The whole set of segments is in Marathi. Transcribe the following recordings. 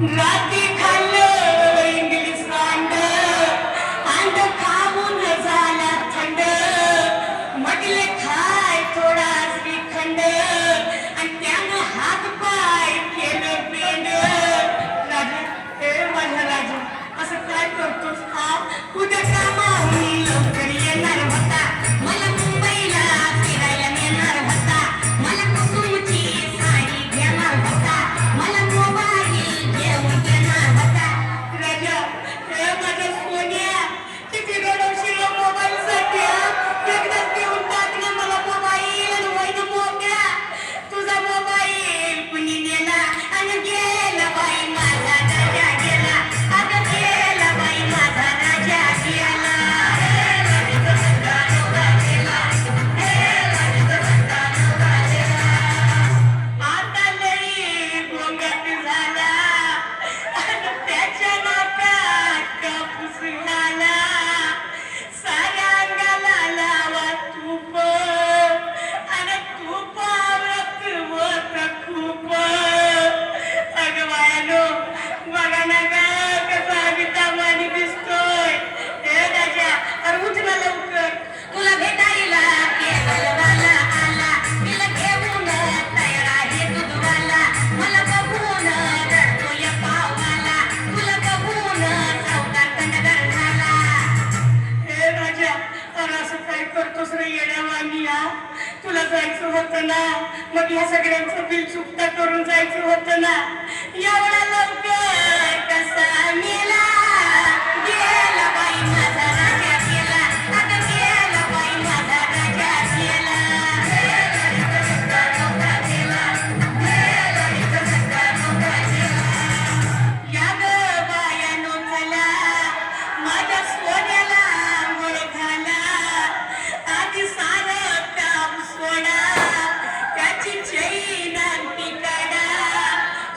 राती खाल्लं इंग्लिश अंड खाऊन झाला थंड म्हटले खाय थोडा श्रीखंड आणि त्यानं हात पाय केलं पेंड. राजू हे माझा राजू असं काय करतोस हा? उद्या कामाहून लवकर येणार होता, मला मुंबईला फिरायला नेणार होता, मला कुसुमची साडी घेणार होता, मला मोबाईल घेऊन देणार होता. राजा हे माझ्या सोन्या किती रडवशील मोबाईल साठी, एकदाच देऊन टाक ना मला मोबाईल आणि होईन मोकळा. तुझा मोबाईल कुणी नेला आणि गेला बाई माझा राजा गेला, अगं गेला बाई माझा राजा गेला. आता लई गोंगाट झाला आणि त्याच्या नाकात कापूस झाला, साऱ्या अंगाला लावा तूप आणि तुपावरच होत खूप. अगं बायानो बघा ना ग कसा विटामानी दिसतोय. हे राजा अरे उठ ना लवकर, तुला भेटायला केवलवाला आला, तिला घेऊन तयार आहे दूधवाला, मला बघून रडतोय पाववाला, तुला बघून चौकार कंडगर झाला. हे राजा अरे असं काय करतोस रे येड्यावानी हा? तुला जायचं होतं ना, मग ह्या सगळ्यांचं बिल चुकता करून जायचं होतं ना. एवढा लवकर कसा मेला, गेला बाई माझा राजा गेला, आता गेला बाई माझा राजा गेला. या ग बायानो चला, माझ्या सोन्याला आंघोळ घाला, आधी सारं काम सोडा, त्याची चैन अंगठी काढा.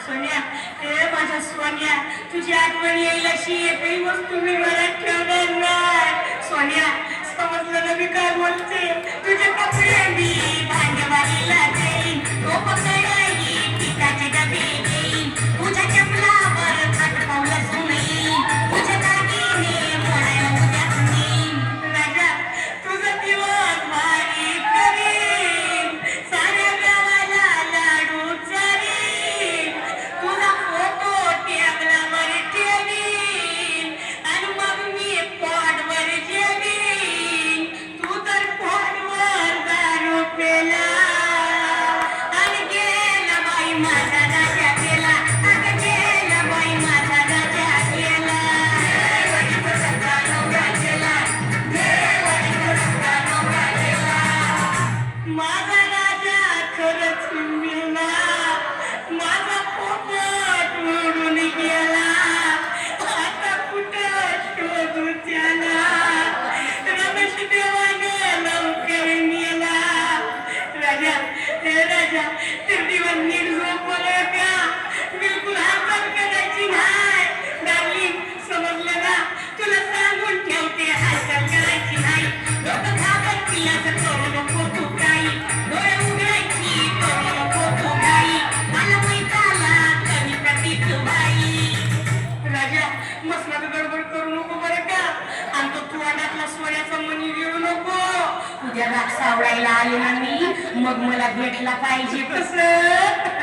सोन्या हे माझ्या सोन्या तुझी आठवण येईल अशी एकही वस्तू मी घरात ठेवणार नाही. सोन्या समजलं ना मी काय बोलते? तुझे कपडे मी भांडवालीला देईन, तो पकडाई पिकाचे डबे देईन, तुझ्या चपलावर खटकावलं सुनेईन, तुझे दागिने मोडायला उद्याच नेईन. राजा तुझं दिवस भारी करीन, साऱ्या गावाला लाडू चारीन, तुझा फोटो टेबलावर ठेवीन आणि मग मी पॉटवर जेवीन. तू तर पॉटवर दारू पेला आणि गेला बाई माझा राजा गेला, अगं गेला बाई माझा राजा गेला. माझा राजा खरंच मिळला, माझा पोपट उडून गेला, आता कुठं शोधू त्याला, रमेश देवानं लवकर नेला. राजा हे राजा ते दिवस नीट झोपलं का? बिलकुल हातात करायची नाही. डार्लिंग समजलं ना, तुला सांगून ठेवते हातात करायची नाही. डोकं घाबरतील असं करू नको तू काही, डोळे उघडायची करू नको तू काही, मला मैताला कमी प्रतीक बाई. राजा मसनात गडबड करू नको बरं का, आणि तो तुवाडातला सोन्याचा मणी घेऊ नको. उद्या राग सावडायला आले ना मी, मग मला भेटला पाहिजे तसं.